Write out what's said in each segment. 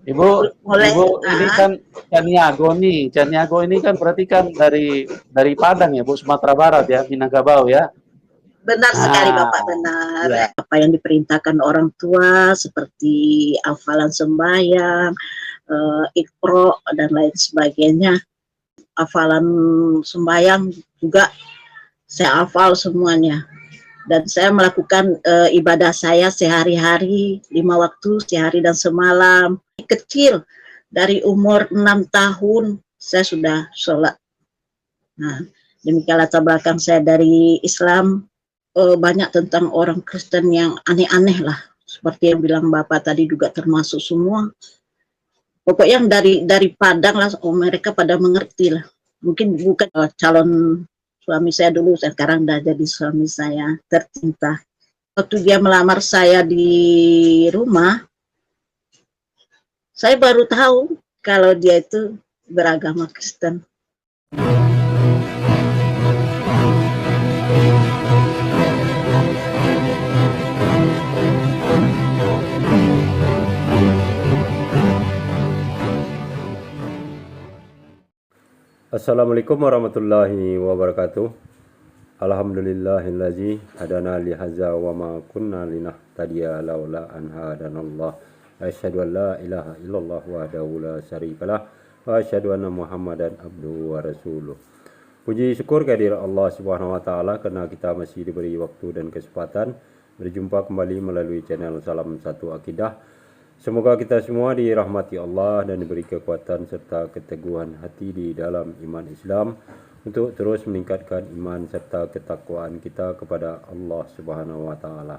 Ibu, Mulai Ibu ini kan Caniago ini kan berarti kan dari Padang ya, Bu, Sumatera Barat ya, Minangkabau ya. benar sekali Nah, Bapak, benar. ya. Apa yang diperintahkan orang tua seperti hafalan sembahyang, Iqra dan lain sebagainya. Hafalan sembahyang juga saya hafal semuanya. Dan saya melakukan ibadah saya sehari-hari, 5 waktu, sehari dan semalam. Kecil, dari umur 6 tahun saya sudah sholat. Nah, demikian latar belakang saya dari Islam. Banyak tentang orang Kristen yang aneh-aneh lah. Seperti yang bilang Bapak tadi juga termasuk semua. Pokoknya yang dari Padang lah, mereka pada mengerti lah. Mungkin bukan calon suami saya dulu, sekarang udah jadi suami saya tercinta. Waktu dia melamar saya di rumah, saya baru tahu kalau dia itu beragama Kristen. Assalamualaikum warahmatullahi wabarakatuh. Alhamdulillahillazi hadana li hadza wa ma kunna linahtadiya laula an hadanallah. Asyhadu an la ilaha illallah wahdahu la syarikalah wa asyhadu anna Muhammadan abduhu wa rasuluh. Puji syukur kehadirat Allah Subhanahu wa taala karena kita masih diberi waktu dan kesempatan berjumpa kembali melalui channel Salam Satu Akidah. Semoga kita semua dirahmati Allah dan diberi kekuatan serta keteguhan hati di dalam iman Islam untuk terus meningkatkan iman serta ketakwaan kita kepada Allah Subhanahu wa taala.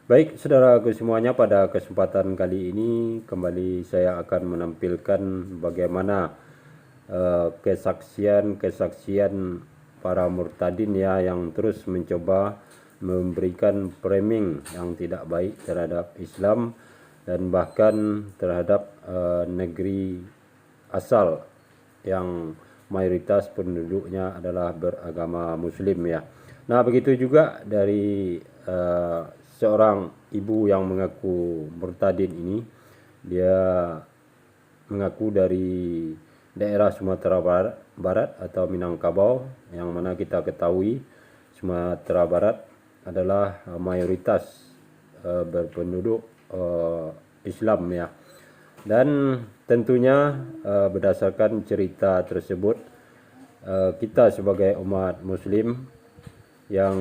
Baik, saudaraku semuanya, pada kesempatan kali ini kembali saya akan menampilkan bagaimana kesaksian para murtadin ya, yang terus mencoba memberikan framing yang tidak baik terhadap Islam dan bahkan terhadap negeri asal yang mayoritas penduduknya adalah beragama Muslim ya. Nah, begitu juga dari seorang ibu yang mengaku murtadin ini. Dia mengaku dari daerah Sumatera Barat atau Minangkabau, yang mana kita ketahui Sumatera Barat adalah mayoritas berpenduduk Islam ya. Dan tentunya berdasarkan cerita tersebut, kita sebagai umat Muslim yang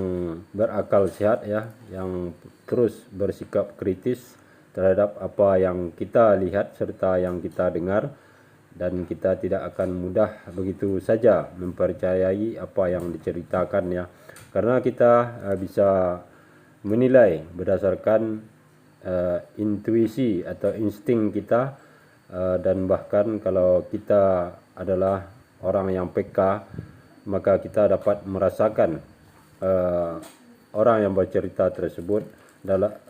berakal sehat ya, yang terus bersikap kritis terhadap apa yang kita lihat serta yang kita dengar, dan kita tidak akan mudah begitu saja mempercayai apa yang diceritakan ya, karena kita bisa menilai berdasarkan intuisi atau insting kita, dan bahkan kalau kita adalah orang yang peka, maka kita dapat merasakan orang yang bercerita tersebut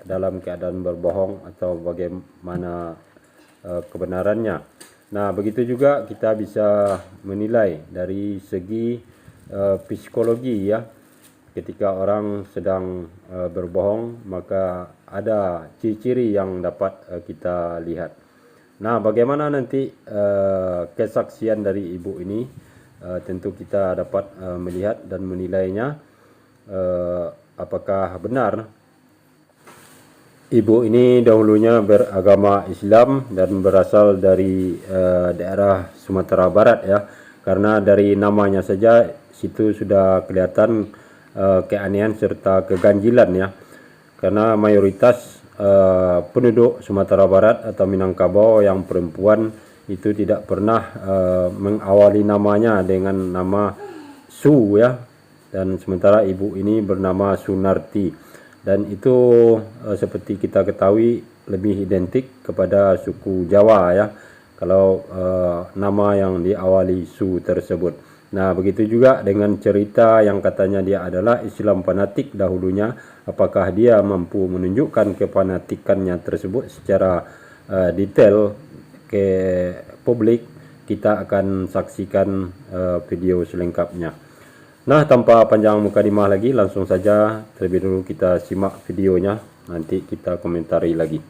dalam keadaan berbohong atau bagaimana kebenarannya. Nah, begitu juga kita bisa menilai dari segi psikologi ya. Ketika orang sedang berbohong, maka ada ciri-ciri yang dapat kita lihat. Nah, bagaimana nanti kesaksian dari ibu ini, tentu kita dapat melihat dan menilainya, apakah benar ibu ini dahulunya beragama Islam dan berasal dari daerah Sumatera Barat ya. Karena dari namanya saja situ sudah kelihatan keanehan serta keganjilan ya, karena mayoritas penduduk Sumatera Barat atau Minangkabau yang perempuan itu tidak pernah mengawali namanya dengan nama Su ya, dan sementara ibu ini bernama Sunarti, dan itu seperti kita ketahui lebih identik kepada suku Jawa ya, kalau nama yang diawali Su tersebut. Nah, begitu juga dengan cerita yang katanya dia adalah Islam fanatik dahulunya. Apakah dia mampu menunjukkan kefanatikannya tersebut secara detail ke publik? Kita akan saksikan video selengkapnya. Nah, tanpa panjang mukadimah lagi, langsung saja terlebih dulu kita simak videonya. Nanti kita komentari lagi.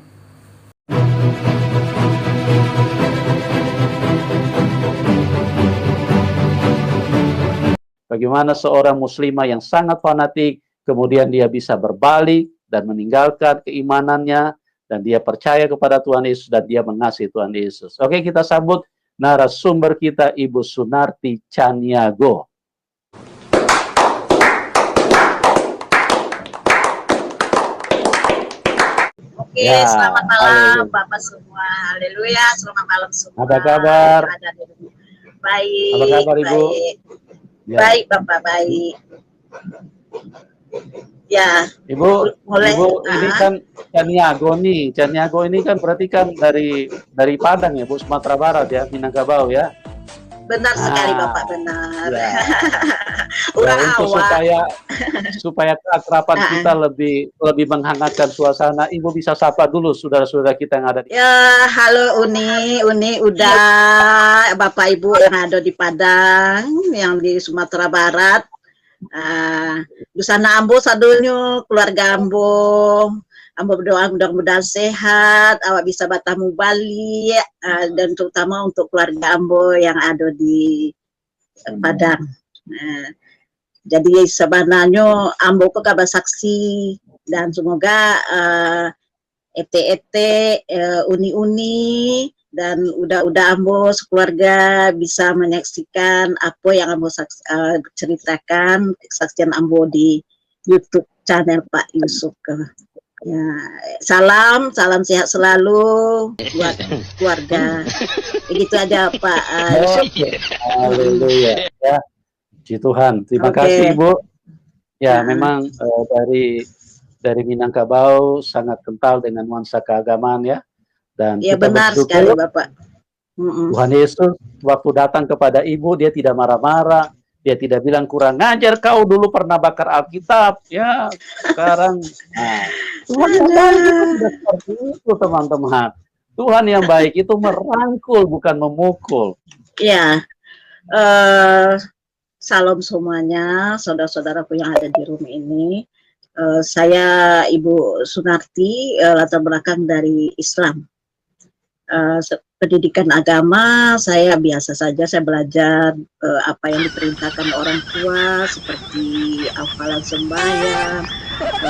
bagaimana seorang muslimah yang sangat fanatik, kemudian dia bisa berbalik dan meninggalkan keimanannya, dan dia percaya kepada Tuhan Yesus, dan dia mengasihi Tuhan Yesus. Oke, kita sambut narasumber kita, Ibu Sunarti Caniago. Oke, Ya, selamat malam haleluya. Bapak semua. Haleluya, selamat malam semua. Apa kabar? Baik, Apa kabar, Ibu? baik. Ya. Baik, Bapak, baik. Ya, Ibu, boleh. Ibu ini kan Caniago nih. Caniago ini kan berarti kan dari Padang ya, Bu, Sumatera Barat ya, Minangkabau ya. Benar sekali Bapak, benar. Ya. Urang Ya, untuk awak. supaya keakraban kita lebih menghangatkan suasana, Ibu bisa sapa dulu saudara-saudara kita yang ada di. Ya, halo Uni udah Bapak Ibu yang ada di Padang, yang di Sumatera Barat. Busana Ambo sadulnya, keluarga Ambo berdoa mudah-mudahan sehat, awak bisa bertemu Bali, dan terutama untuk keluarga Ambo yang ada di Padang. Jadi sebenarnya Ambo ke kabar saksi, dan semoga ete-ete, uni-uni, dan udah Ambo sekeluarga bisa menyaksikan apa yang Ambo ceritakan, kesaksian Ambo di YouTube channel Pak Yusuf. Ya, salam sehat selalu buat keluarga. Begitu aja Pak Yusuf. Haleluya. Ya, puji Tuhan. Terima kasih Ibu. Ya, memang dari Minangkabau sangat kental dengan nuansa keagamaan ya. Dan ya, kita benar bersyukur, sekali Bapak. Tuhan Yesus waktu datang kepada Ibu, dia tidak marah-marah, dia tidak bilang kurang ngajar, kau dulu pernah bakar Alkitab, ya sekarang. Nah, Tuhan yang baik itu tidak seperti itu teman-teman. Tuhan yang baik itu merangkul bukan memukul. Ya, salam semuanya, saudara-saudaraku yang ada di rumah ini. Saya Ibu Sunarti, latar belakang dari Islam. Pendidikan agama saya biasa saja, saya belajar apa yang diperintahkan orang tua seperti hafalan sembahyang, Iqra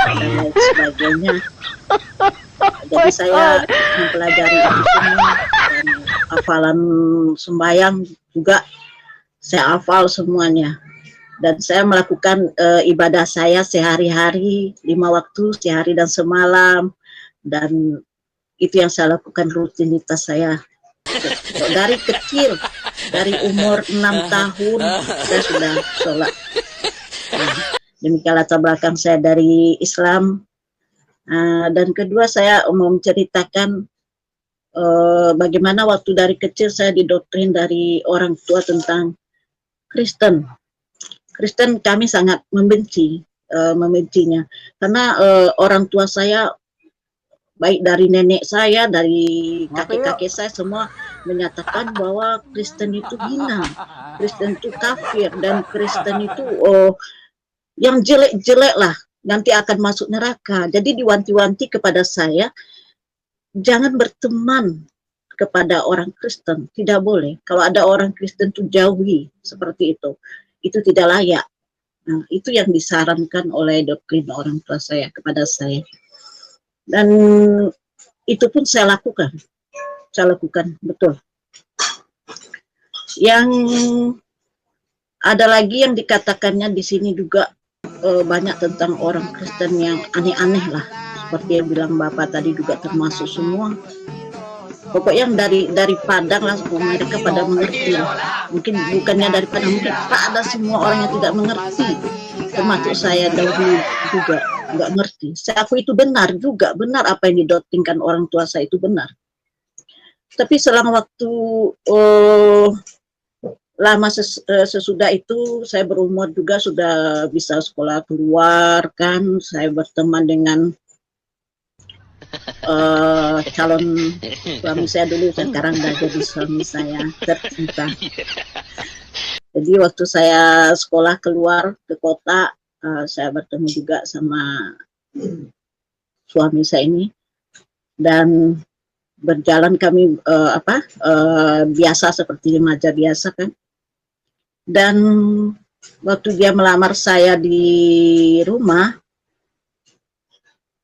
dan lain sebagainya. Jadi saya mempelajari itu semua, dan hafalan sembahyang juga saya hafal semuanya. Dan saya melakukan ibadah saya sehari-hari, 5 waktu, sehari dan semalam, dan itu yang saya lakukan rutinitas saya dari kecil, dari umur 6 tahun saya sudah sholat. Demikian latar belakang saya dari Islam. Dan kedua, saya mau menceritakan bagaimana waktu dari kecil saya didoktrin dari orang tua tentang Kristen. Kami sangat membencinya, karena orang tua saya, baik dari nenek saya, dari kakek-kakek saya, semua menyatakan bahwa Kristen itu hina, Kristen itu kafir, dan Kristen itu yang jelek-jelek lah, nanti akan masuk neraka. Jadi diwanti-wanti kepada saya, jangan berteman kepada orang Kristen, tidak boleh. Kalau ada orang Kristen itu jauhi, seperti itu. Itu tidak layak. Nah, itu yang disarankan oleh doktrin orang tua saya kepada saya. Dan itu pun saya lakukan betul. Yang ada lagi yang dikatakannya di sini juga banyak tentang orang Kristen yang aneh-aneh lah, seperti yang bilang Bapak tadi juga termasuk semua. Pokoknya yang dari Padang lah, mereka pada mengerti lah. Mungkin bukannya dari Padang, mungkin ada semua orang yang tidak mengerti, termasuk saya dahulu juga nggak ngerti. Saya aku itu benar apa yang didoktrinkan orang tua saya itu benar. Tapi selang waktu lama sesudah itu, saya berumur juga, sudah bisa sekolah keluar kan, saya berteman dengan calon suami saya dulu, sekarang udah jadi suami saya tercinta. Jadi waktu saya sekolah keluar ke kota, saya bertemu juga sama suami saya ini, dan berjalan kami biasa seperti remaja biasa kan. Dan waktu dia melamar saya di rumah,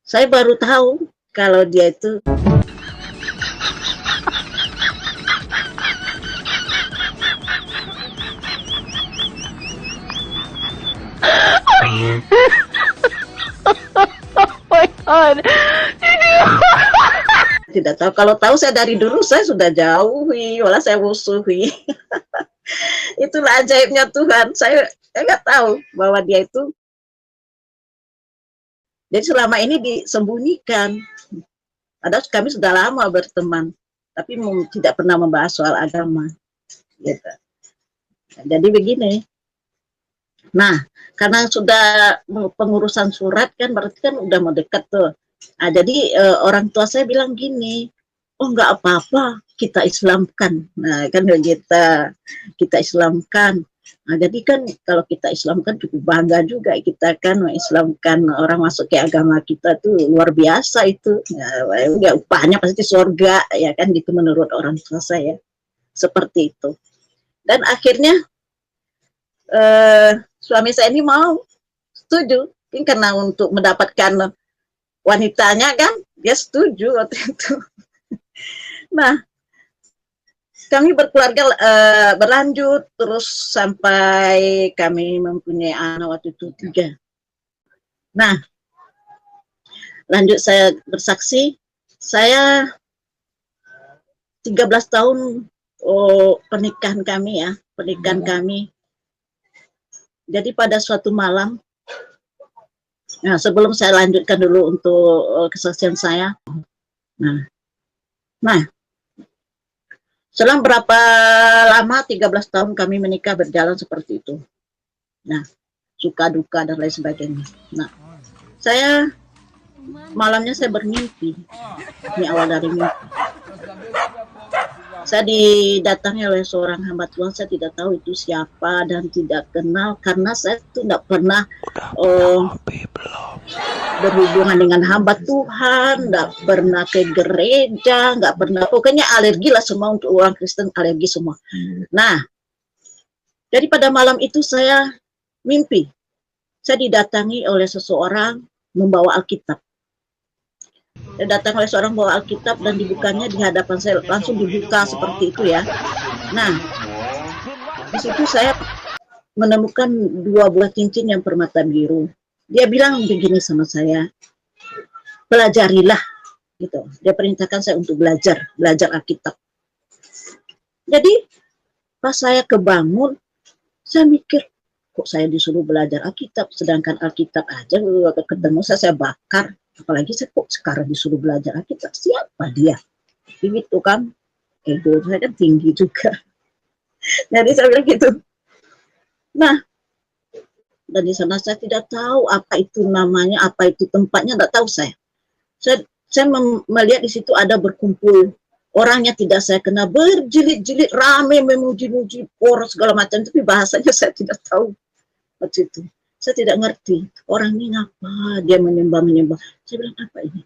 saya baru tahu kalau dia itu tidak tahu. Kalau tahu saya dari dulu saya sudah jauhi, malah saya musuhi. Itulah ajaibnya Tuhan. Saya nggak tahu bahwa dia itu. Jadi selama ini disembunyikan. Padahal kami sudah lama berteman, tapi tidak pernah membahas soal agama. Gitu. Jadi begini. Nah, karena sudah pengurusan surat kan, berarti kan udah mau dekat tuh. Nah, jadi orang tua saya bilang gini, oh nggak apa-apa, kita Islamkan. Nah, kan kita Islamkan. Nah, jadi kan kalau kita Islamkan cukup bangga juga kita kan mengislamkan orang masuk ke agama kita tuh luar biasa itu. Ya, upahnya pasti surga ya kan gitu menurut orang tua saya. Seperti itu. Dan akhirnya suami saya ini mau setuju, karena untuk mendapatkan wanitanya kan dia setuju waktu itu. Nah, kami berkeluarga berlanjut terus sampai kami mempunyai anak waktu itu 3. Nah, lanjut saya bersaksi, saya 13 tahun pernikahan kami ya, kami. Jadi pada suatu malam, nah sebelum saya lanjutkan dulu untuk kesaksian saya. Nah, selang berapa lama, 13 tahun kami menikah berjalan seperti itu. Nah, suka duka dan lain sebagainya. Nah, saya malamnya saya bermimpi. Ini awal dari mimpi. Saya didatangi oleh seorang hamba Tuhan, saya tidak tahu itu siapa dan tidak kenal karena saya itu tidak pernah berhubungan dengan hamba Tuhan, tidak pernah ke gereja, nggak pernah, pokoknya alergi lah semua, untuk orang Kristen alergi semua. Nah, jadi pada malam itu saya mimpi, saya didatangi oleh seseorang membawa Alkitab. Saya datang oleh seorang bawa Alkitab dan dibukanya di hadapan saya, langsung dibuka seperti itu ya. Nah, di situ saya menemukan 2 buah cincin yang permata biru. Dia bilang begini sama saya, pelajarilah, gitu. Dia perintahkan saya untuk belajar Alkitab. Jadi pas saya kebangun, saya mikir, kok saya disuruh belajar Alkitab, sedangkan Alkitab aja ketemu saya bakar. Apalagi saya kok sekarang disuruh belajar Alkitab, siapa dia? Begitu kan, ego saya kan tinggi juga. Jadi saya bilang gitu. Nah, dan di sana saya tidak tahu apa itu namanya, apa itu tempatnya, tidak tahu saya. Saya melihat di situ ada berkumpul orangnya tidak saya kenal, berjilid-jilid, rame memuji-muji orang segala macam, tapi bahasanya saya tidak tahu waktu itu. Saya tidak ngerti, orang ini ngapa dia menyembah. Saya bilang, apa ini?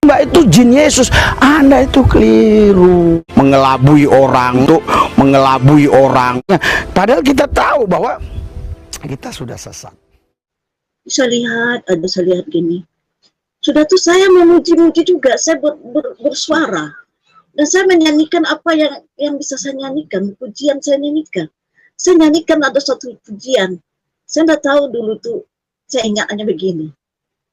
Mbak, itu jin Yesus. Anda itu keliru, mengelabui orang, untuk mengelabui orang. Padahal kita tahu bahwa kita sudah sesat. Saya lihat gini. Sudah tuh saya memuji-muji juga, saya bersuara. Dan saya menyanyikan apa yang bisa saya nyanyikan, pujian saya nyanyikan. Saya nyanyikan ada satu pujian. Saya tidak tahu dulu tuh, saya ingat hanya begini.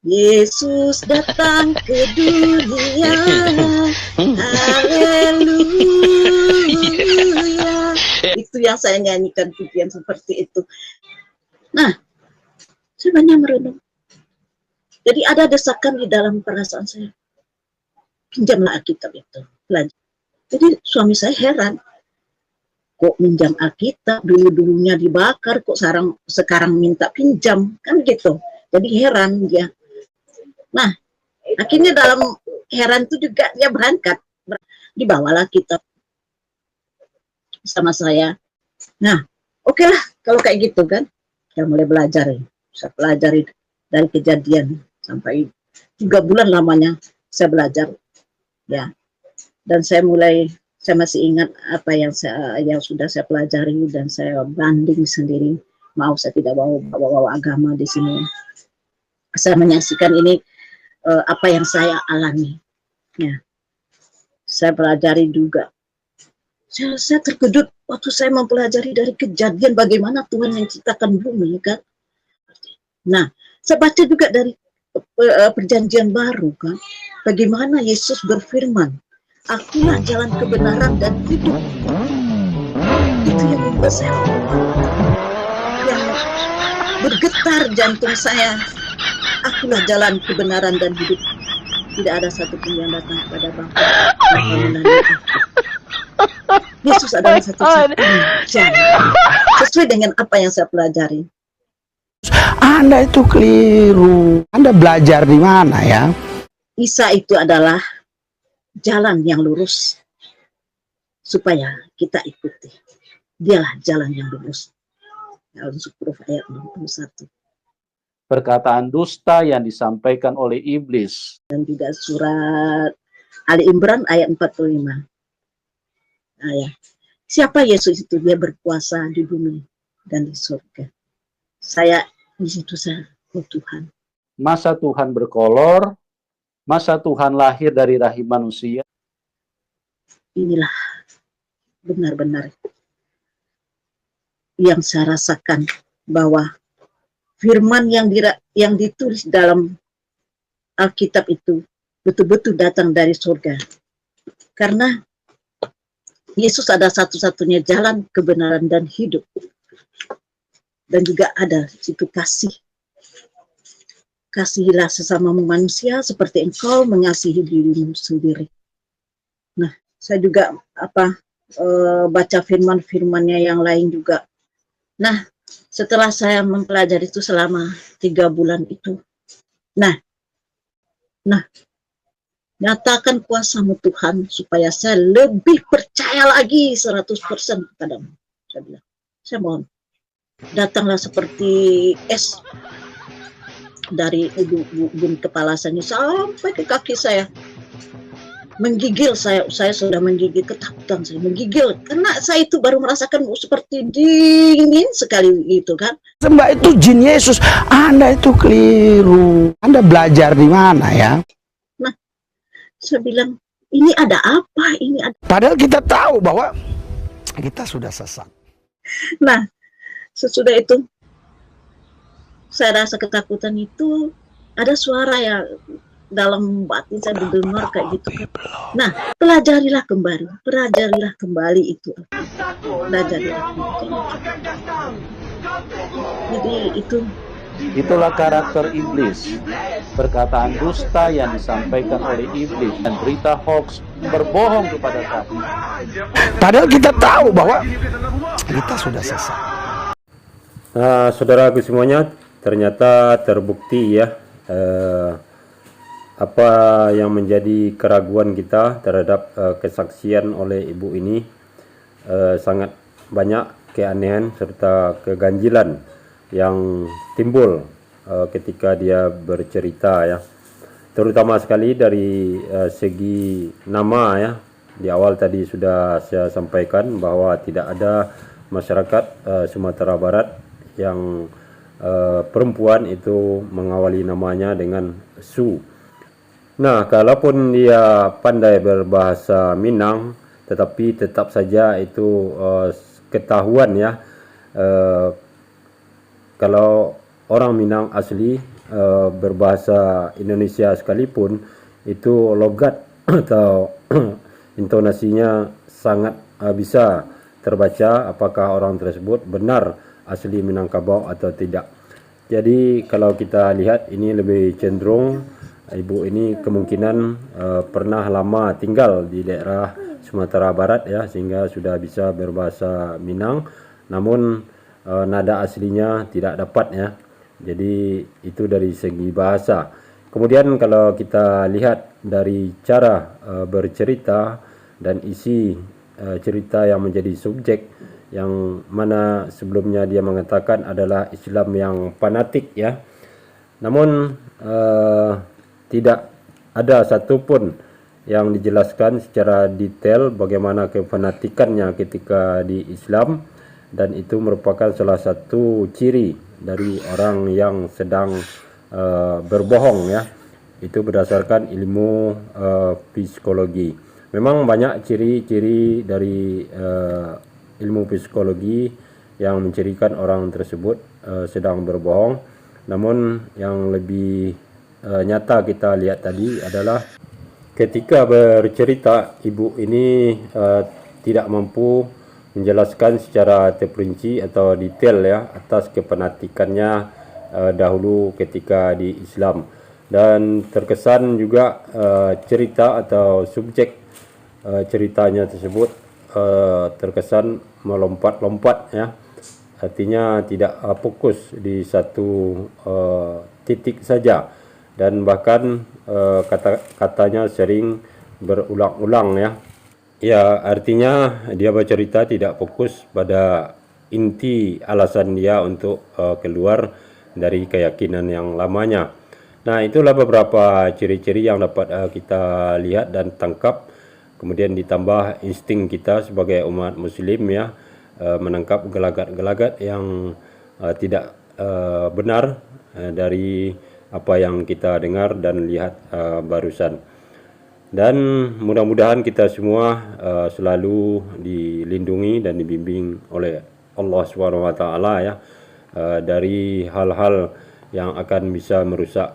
Yesus datang ke dunia, haleluya. Itu yang saya nyanyikan, pujian seperti itu. Nah, saya banyak merenung. Jadi ada desakan di dalam perasaan saya. Pinjamlah Alkitab itu, belajar. Jadi suami saya heran. Kok minjam Alkitab, dulunya dibakar, kok sekarang minta pinjam, kan gitu. Jadi heran dia. Nah, akhirnya dalam heran itu juga dia berangkat, dibawalah kitab sama saya. Nah, oke lah kalau kayak gitu kan, saya mulai belajar. Saya pelajari dari kejadian sampai 3 bulan lamanya saya belajar, ya. Dan saya mulai Saya masih ingat apa yang sudah saya pelajari dan saya banding sendiri. Mau saya tidak bawa agama di sini. Saya menyaksikan ini apa yang saya alami. Ya, saya pelajari juga. Saya terkejut waktu saya mempelajari dari kejadian bagaimana Tuhan menciptakan bumi, kan. Nah, saya baca juga dari perjanjian baru, kan. Bagaimana Yesus berfirman, "Akulah jalan kebenaran dan hidup." Itu yang membuat saya yang bergetar jantung saya. Akulah jalan kebenaran dan hidup. Tidak ada satupun yang datang kepada Bapa melalui aku. Yesus adalah satu-satunya jalan. Sesuai dengan apa yang saya pelajari. Anda itu keliru. Anda belajar di mana ya? Isa itu adalah jalan yang lurus supaya kita ikuti. Dialah jalan yang lurus. Dalam Zukhruf ayat 61. Perkataan dusta yang disampaikan oleh iblis. Dan juga surat Ali Imran ayat 45. Nah, ya. Siapa Yesus itu? Dia berkuasa di bumi dan di surga. Saya di situ saya, oh Tuhan. Masa Tuhan berkolor, masa Tuhan lahir dari rahim manusia. Inilah benar-benar yang saya rasakan, bahwa firman yang ditulis dalam Alkitab itu betul-betul datang dari surga. Karena Yesus ada satu-satunya jalan, kebenaran, dan hidup. Dan juga ada situ kasih. Kasihilah sesamamu manusia seperti engkau mengasihi dirimu sendiri. Nah, saya juga baca firman-firmannya yang lain juga. Nah, setelah saya mempelajari itu selama 3 bulan itu. Nah, nyatakan kuasa-Mu Tuhan supaya saya lebih percaya lagi 100% kepadamu. Saya bilang, saya mohon, datanglah seperti es dari ujung kepala saya sampai ke kaki saya. Menggigil saya sudah menggigil, ketakutan saya menggigil. Karena saya itu baru merasakan seperti dingin sekali gitu, kan. Mbak itu jin Yesus. Anda itu keliru. Anda belajar di mana ya? Saya bilang, ini ada apa? Ini ada. Padahal kita tahu bahwa kita sudah sesat. Nah, sesudah itu saya rasa ketakutan itu, ada suara yang dalam batin saya mendengar kayak gitu, kan. Nah, pelajarilah kembali itu. Pelajarilah kembali. Jadi Itulah karakter iblis. Perkataan dusta yang disampaikan oleh iblis dan berita hoax berbohong kepada kami. Padahal kita tahu bahwa kita sudah sesat. Nah, saudaraku semuanya, ternyata terbukti ya apa yang menjadi keraguan kita terhadap kesaksian oleh ibu ini. Sangat banyak keanehan serta keganjilan yang timbul ketika dia bercerita ya, terutama sekali dari segi nama ya. Di awal tadi sudah saya sampaikan bahwa tidak ada masyarakat Sumatera Barat yang perempuan itu mengawali namanya dengan Su. Nah, kalaupun dia pandai berbahasa Minang, tetapi tetap saja itu ketahuan ya, kalau orang Minang asli berbahasa Indonesia sekalipun, itu logat atau intonasinya sangat bisa terbaca apakah orang tersebut benar asli Minangkabau atau tidak. Jadi kalau kita lihat ini lebih cenderung ibu ini kemungkinan pernah lama tinggal di daerah Sumatera Barat ya, sehingga sudah bisa berbahasa Minang, namun nada aslinya tidak dapat ya. Jadi itu dari segi bahasa. Kemudian kalau kita lihat dari cara bercerita dan isi cerita yang menjadi subjek, yang mana sebelumnya dia mengatakan adalah Islam yang fanatik ya. Namun tidak ada satupun yang dijelaskan secara detail bagaimana kefanatikannya ketika di Islam, dan itu merupakan salah satu ciri dari orang yang sedang berbohong ya. Itu berdasarkan ilmu psikologi. Memang banyak ciri-ciri dari ilmu psikologi yang mencirikan orang tersebut sedang berbohong. Namun yang lebih nyata kita lihat tadi adalah ketika bercerita, ibu ini tidak mampu menjelaskan secara terperinci atau detail ya atas kefanatikannya dahulu ketika di Islam, dan terkesan juga cerita atau subjek ceritanya tersebut terkesan melompat-lompat ya, artinya tidak fokus di satu titik saja, dan bahkan kata-katanya sering berulang-ulang ya. Ya, artinya dia bercerita tidak fokus pada inti alasan dia untuk keluar dari keyakinan yang lamanya. Nah, itulah beberapa ciri-ciri yang dapat kita lihat dan tangkap. Kemudian ditambah insting kita sebagai umat muslim ya, menangkap gelagat-gelagat yang tidak benar dari apa yang kita dengar dan lihat barusan. Dan mudah-mudahan kita semua selalu dilindungi dan dibimbing oleh Allah SWT ya, dari hal-hal yang akan bisa merusak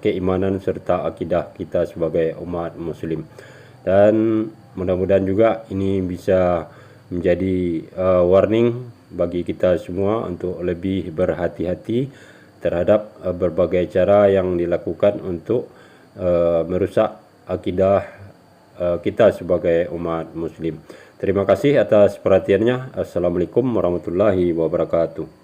keimanan serta akidah kita sebagai umat muslim. Dan mudah-mudahan juga ini bisa menjadi warning bagi kita semua untuk lebih berhati-hati terhadap berbagai cara yang dilakukan untuk merusak akidah kita sebagai umat muslim. Terima kasih atas perhatiannya. Assalamualaikum warahmatullahi wabarakatuh.